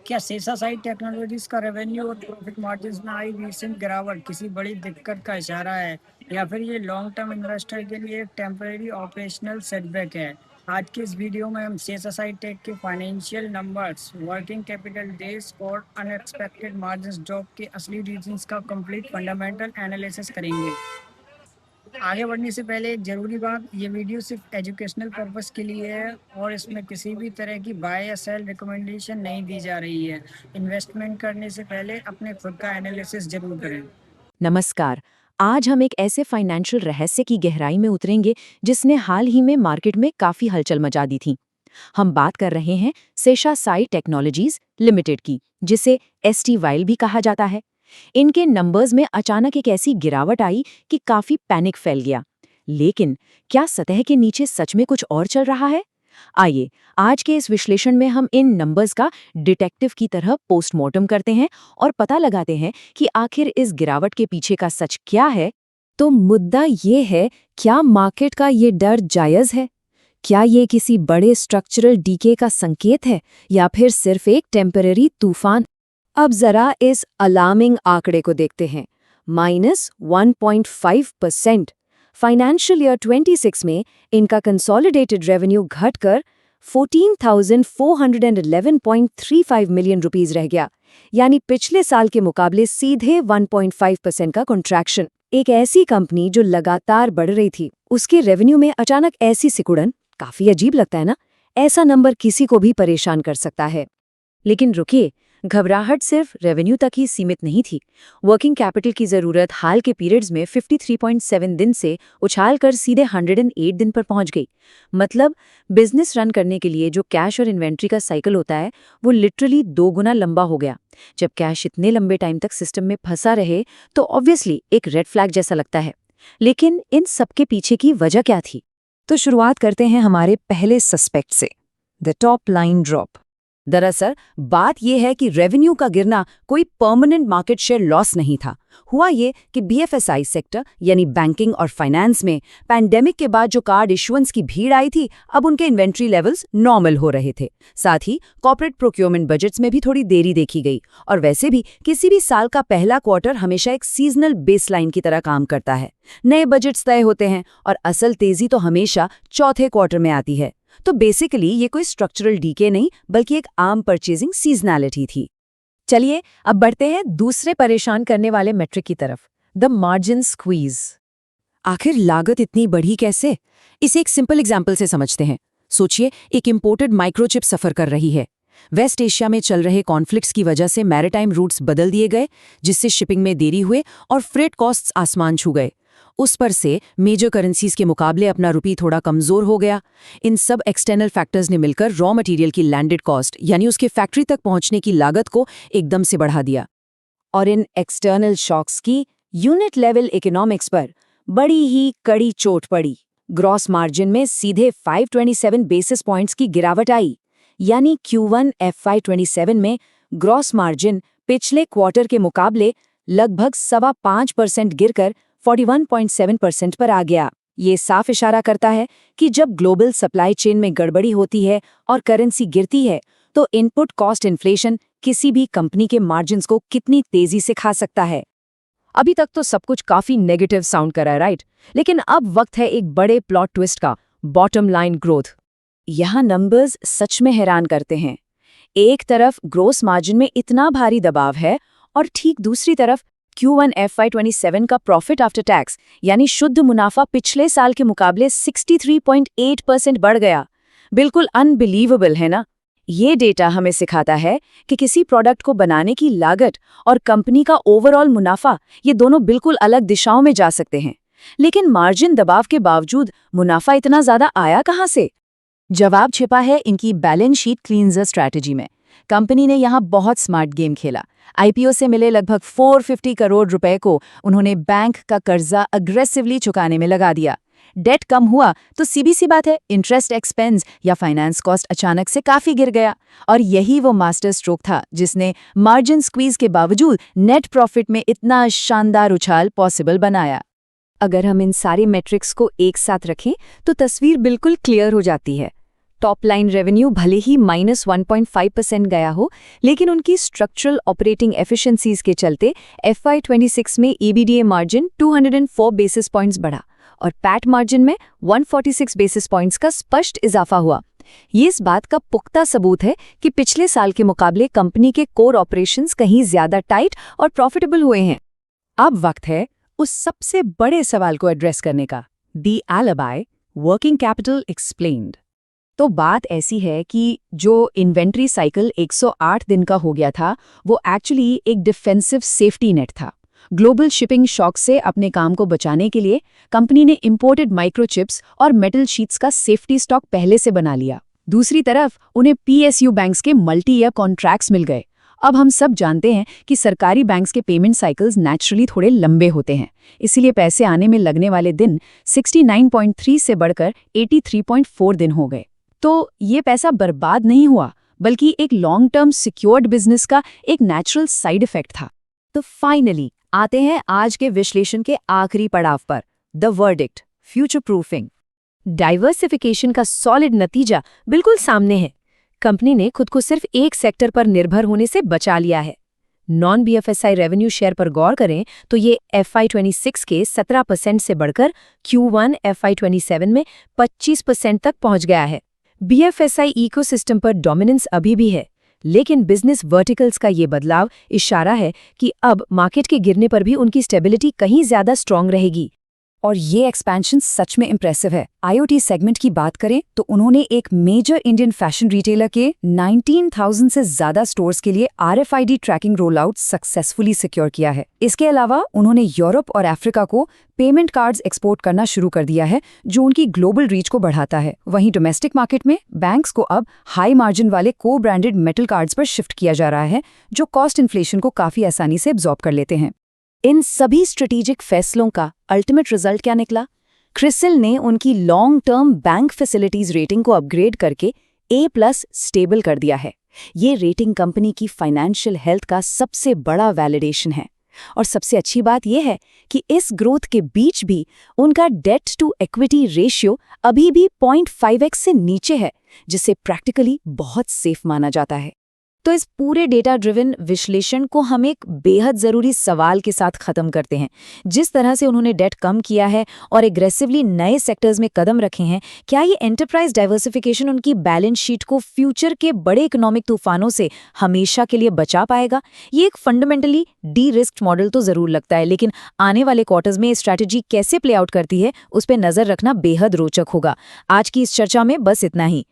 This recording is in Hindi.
क्या शेषासाइट टेक्नोलॉजीज का रेवेन्यू और प्रॉफिट मार्जिन्स में आई रीसेंट गिरावट किसी बड़ी दिक्कत का इशारा है, या फिर ये लॉन्ग टर्म इन्वेस्टर के लिए एक टेम्परेरी ऑपरेशनल सेटबैक है? आज की इस वीडियो में हम शेषासाइट टेक के financial numbers, working capital days और अनएक्सपेक्टेड मार्जिन्स ड्रॉप के असली रीजंस का कंप्लीट फंडामेंटल एनालिसिस करेंगे। आगे बढ़ने से पहले एक ज़रूरी बात, ये वीडियो सिर्फ एजुकेशनल पर्पस के लिए है और इसमें किसी भी तरह की बाय या सेल रिकमेंडेशन नहीं दी जा रही है। इन्वेस्टमेंट करने से पहले अपने खुद का एनालिसिस जरूर करें। नमस्कार। आज हम एक ऐसे फाइनेंशियल रहस्य की गहराई में उतरेंगे जिसने हाल ही में मार्केट में काफी हलचल मचा दी थी। हम बात कर रहे हैं शेषासाई टेक्नोलॉजीज लिमिटेड की, जिसे STWILE भी कहा जाता है। इनके नंबर्स में अचानक एक ऐसी गिरावट आई कि काफी पैनिक फैल गया। लेकिन क्या सतह के नीचे सच में कुछ और चल रहा है? आइए, आज के इस विश्लेषण में हम इन नंबर्स का डिटेक्टिव की तरह पोस्टमार्टम करते हैं और पता लगाते हैं कि आखिर इस गिरावट के पीछे का सच क्या है। तो मुद्दा ये है, क्या मार्केट का ये डर जायज़ है? क्या ये किसी बड़े स्ट्रक्चरल डीके का संकेत है या फिर सिर्फ एक टेम्पररी तूफान? अब जरा इस अलार्मिंग आंकड़े को देखते हैं। -1.5%। फाइनेंशियल ईयर 26 में इनका कंसोलिडेटेड रेवेन्यू घटकर 14,411.35 मिलियन रुपीस रह गया, यानी पिछले साल के मुकाबले सीधे 1.5% का कॉन्ट्रैक्शन। एक ऐसी कंपनी जो लगातार बढ़ रही थी, उसके रेवेन्यू में अचानक ऐसी सिकुड़न काफी अजीब लगता है ना? ऐसा नंबर किसी को भी परेशान कर सकता है। लेकिन रुकिए, घबराहट सिर्फ रेवेन्यू तक ही सीमित नहीं थी। वर्किंग कैपिटल की जरूरत हाल के पीरियड्स में 53.7 दिन से उछालकर सीधे 108 दिन पर पहुंच गई। मतलब बिजनेस रन करने के लिए जो कैश और इन्वेंट्री का साइकिल होता है, वो लिटरली 2 गुना लंबा हो गया। जब कैश इतने लंबे टाइम तक सिस्टम में फंसा रहे तो ऑब्वियसली एक रेड फ्लैग जैसा लगता है। लेकिन इन सबके पीछे की वजह क्या थी? तो शुरुआत करते हैं हमारे पहले सस्पेक्ट से, द टॉप लाइन ड्रॉप। दरअसल बात यह है कि रेवेन्यू का गिरना कोई परमानेंट मार्केट शेयर लॉस नहीं था। हुआ ये कि BFSI सेक्टर यानी बैंकिंग और फाइनेंस में पैंडेमिक के बाद जो कार्ड इशुएंस की भीड़ आई थी, अब उनके इन्वेंट्री लेवल्स नॉर्मल हो रहे थे। साथ ही कॉर्पोरेट प्रोक्योरमेंट बजट्स में भी थोड़ी देरी देखी गई। और वैसे भी किसी भी साल का पहला क्वार्टर हमेशा एक सीजनल बेसलाइन की तरह काम करता है। नए बजट्स तय होते हैं और असल तेजी तो हमेशा चौथे क्वार्टर में आती है। तो बेसिकली ये कोई स्ट्रक्चरल डीके नहीं, बल्कि एक आम परचेजिंग सीजनैलिटी थी। चलिए अब बढ़ते हैं दूसरे परेशान करने वाले मेट्रिक की तरफ, द मार्जिन स्क्वीज। आखिर लागत इतनी बढ़ी कैसे? इसे एक सिंपल एग्जाम्पल से समझते हैं। सोचिए, एक इंपोर्टेड माइक्रोचिप सफर कर रही है। वेस्ट एशिया में चल रहे कॉन्फ्लिक्ट्स की वजह से मैरिटाइम रूट्स बदल दिए गए, जिससे शिपिंग में देरी हुए और फ्रेट कॉस्ट्स आसमान छू गए। उस पर से मेजर करेंसीज के मुकाबले अपना रुपी थोड़ा कमजोर हो गया। इन सब एक्सटर्नल फैक्टर्स ने मिलकर रॉ मटेरियल की लैंडेड कॉस्ट यानी उसके फैक्ट्री तक पहुंचने की लागत को एकदम से बढ़ा दिया। और इन एक्सटर्नल शॉक्स की यूनिट लेवल इकोनॉमिक्स पर बड़ी ही कड़ी चोट पड़ी। ग्रॉस मार्जिन में सीधे 527 बेसिस पॉइंट्स की गिरावट आई, यानी Q1 FY27 में ग्रॉस मार्जिन पिछले क्वार्टर के मुकाबले लगभग 5.25% गिरकर 41.7% पर आ गया। ये साफ इशारा करता है कि जब ग्लोबल सप्लाई चेन में गड़बड़ी होती है और करेंसी गिरती है, तो इनपुट कॉस्ट इन्फ्लेशन किसी भी कंपनी के मार्जिन्स को कितनी तेजी से खा सकता है। अभी तक तो सब कुछ काफी नेगेटिव साउंड कर रहा है, राइट? लेकिन अब वक्त है एक बड़े प्लॉट ट्विस्ट का, बॉटम लाइन ग्रोथ। यहाँ नंबर्स सच में हैरान करते हैं। एक तरफ ग्रोस मार्जिन में इतना भारी दबाव है और ठीक दूसरी तरफ Q1 FY27 का प्रॉफिट आफ्टर टैक्स यानी शुद्ध मुनाफा पिछले साल के मुकाबले 63.8% बढ़ गया। बिल्कुल अनबिलीवेबल है ना? ये डेटा हमें सिखाता है कि किसी प्रोडक्ट को बनाने की लागत और कंपनी का ओवरऑल मुनाफा, ये दोनों बिल्कुल अलग दिशाओं में जा सकते हैं। लेकिन मार्जिन दबाव के बावजूद मुनाफा इतना ज्यादा आया कहाँ से? जवाब छिपा है इनकी बैलेंस शीट क्लींजर स्ट्रैटेजी में। कंपनी ने यहाँ बहुत स्मार्ट गेम खेला। IPO से मिले लगभग 450 करोड़ रुपए को उन्होंने बैंक का कर्जा अग्रेसिवली चुकाने में लगा दिया। डेट कम हुआ तो सीधी सी बात है, इंटरेस्ट एक्सपेंस या फाइनेंस कॉस्ट अचानक से काफी गिर गया। और यही वो मास्टर स्ट्रोक था जिसने मार्जिन स्क्वीज के बावजूद नेट प्रॉफिट में इतना शानदार उछाल पॉसिबल बनाया। अगर हम इन सारे मैट्रिक्स को एक साथ रखें तो तस्वीर बिल्कुल क्लियर हो जाती है। टॉप लाइन रेवेन्यू भले ही -1.5% गया हो, लेकिन उनकी स्ट्रक्चरल ऑपरेटिंग एफिशिएंसीज के चलते FY26 में EBITDA मार्जिन 204 बेसिस पॉइंट्स बढ़ा और पैट मार्जिन में 146 बेसिस पॉइंट्स का स्पष्ट इजाफा हुआ। ये इस बात का पुख्ता सबूत है कि पिछले साल के मुकाबले कंपनी के कोर ऑपरेशंस कहीं ज्यादा टाइट और प्रॉफिटेबल हुए हैं। अब वक्त है उस सबसे बड़े सवाल को एड्रेस करने का, दी एलिबाई, वर्किंग कैपिटल एक्सप्लेन्ड। तो बात ऐसी है कि जो इन्वेंट्री साइकिल 108 दिन का हो गया था, वो एक्चुअली एक डिफेंसिव सेफ्टी नेट था। ग्लोबल शिपिंग शॉक से अपने काम को बचाने के लिए कंपनी ने इंपोर्टेड माइक्रोचिप्स और मेटल शीट्स का सेफ्टी स्टॉक पहले से बना लिया। दूसरी तरफ उन्हें PSU बैंक्स के मल्टी ईयर कॉन्ट्रैक्ट्स मिल गए। अब हम सब जानते हैं कि सरकारी बैंक्स के पेमेंट साइकिल्स नेचुरली थोड़े लंबे होते हैं, इसीलिए पैसे आने में लगने वाले दिन 69.3 से बढ़कर 83.4 दिन हो गए। तो ये पैसा बर्बाद नहीं हुआ, बल्कि एक लॉन्ग टर्म सिक्योर्ड बिजनेस का एक नेचुरल साइड इफेक्ट था। तो फाइनली आते हैं आज के विश्लेषण के आखिरी पड़ाव पर, the verdict, future proofing. Diversification का सॉलिड नतीजा बिल्कुल सामने है। कंपनी ने खुद को सिर्फ एक सेक्टर पर निर्भर होने से बचा लिया है। नॉन BFSI रेवेन्यू शेयर पर गौर करें तो ये FY26 के 17% से बढ़कर Q1 FY27 में 25% तक पहुंच गया है। BFSI इकोसिस्टम पर डोमिनेंस अभी भी है, लेकिन बिजनेस वर्टिकल्स का ये बदलाव इशारा है कि अब मार्केट के गिरने पर भी उनकी स्टेबिलिटी कहीं ज्यादा स्ट्रांग रहेगी। और ये एक्सपेंशन सच में इम्प्रेसिव है। IoT सेगमेंट की बात करें तो उन्होंने एक मेजर इंडियन फैशन रिटेलर के 19,000 से ज्यादा स्टोर्स के लिए RFID tracking roll out successfully secure किया है। इसके अलावा उन्होंने यूरोप और अफ्रीका को पेमेंट कार्ड्स एक्सपोर्ट करना शुरू कर दिया है, जो उनकी ग्लोबल रीच को बढ़ाता है। वहीं डोमेस्टिक मार्केट में बैंक्स को अब हाई मार्जिन वाले को ब्रांडेड मेटल कार्ड्स पर शिफ्ट किया जा रहा है, जो कॉस्ट इन्फ्लेशन को काफी आसानी से एब्जॉर्ब कर लेते हैं। इन सभी स्ट्रेटेजिक फैसलों का अल्टीमेट रिजल्ट क्या निकला? क्रिसिल ने उनकी long term bank facilities rating को अपग्रेड करके A+ स्टेबल कर दिया है। ये रेटिंग कंपनी की फाइनेंशियल हेल्थ का सबसे बड़ा वैलिडेशन है। और सबसे अच्छी बात यह है कि इस ग्रोथ के बीच भी उनका डेट टू इक्विटी रेशियो अभी भी 0.5x से नीचे है, जिसे प्रैक्टिकली बहुत सेफ माना जाता है। तो इस पूरे डेटा ड्रिवन विश्लेषण को हम एक बेहद ज़रूरी सवाल के साथ ख़त्म करते हैं। जिस तरह से उन्होंने डेट कम किया है और एग्रेसिवली नए सेक्टर्स में कदम रखे हैं, क्या ये एंटरप्राइज डाइवर्सिफिकेशन उनकी बैलेंस शीट को फ्यूचर के बड़े इकोनॉमिक तूफानों से हमेशा के लिए बचा पाएगा? ये एक फंडामेंटली डी रिस्क्ड मॉडल तो ज़रूर लगता है, लेकिन आने वाले क्वार्टर्स में ये स्ट्रैटेजी कैसे प्ले आउट करती है, उस पर नज़र रखना बेहद रोचक होगा। आज की इस चर्चा में बस इतना ही।